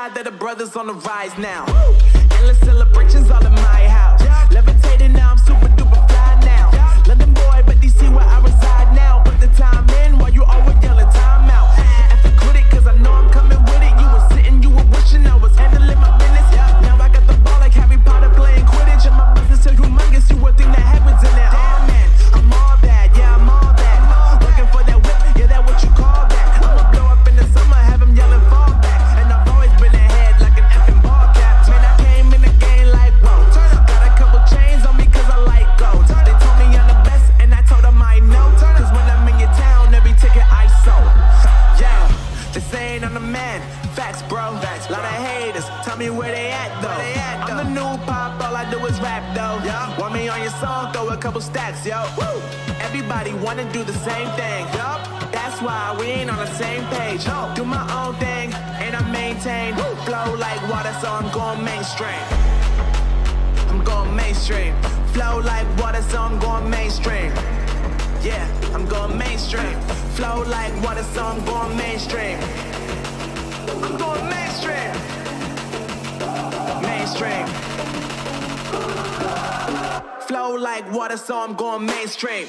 glad that the brothers on the rise now. Endless celebrations all in my house. Levitating now, I'm super duper fly now. London boy, but DC where I reside now. Put the time in while you always yelling time out. And if you quit it, cause I know I'm coming with it. You were sitting, you were wishing I was handling my business. Now I got the ball like Harry Potter playing Quidditch. And my business so humongous, you would think that happens in there. Damn man, I'm all that, yeah I'm all that. Working for that whip, yeah that what you call that. I'ma blow up in the summer, have him yelling fall back. And I've always been ahead like an effing ball cap. Man, I came in the game like whoa. Got a couple chains on me cause I like gold. They told me I'm the best and I told them I know. Cause when I'm in your town, every ticket I sold. Yeah, they saying I'm the man. Facts, bro. Lot of haters, tell me where they at though. I'm the new pop, all I do is rap though. Want me on your song, throw a couple stacks, yo. Woo! Everybody wanna do the same thing. That's why we ain't on the same page. Do my own thing, and I maintain. Flow like water, so I'm going mainstream. I'm going mainstream. Flow like water, so I'm going mainstream. Yeah, I'm going mainstream. Flow like water, so I'm going mainstream. I'm going mainstream. Mainstream. Flow like water, so I'm going mainstream.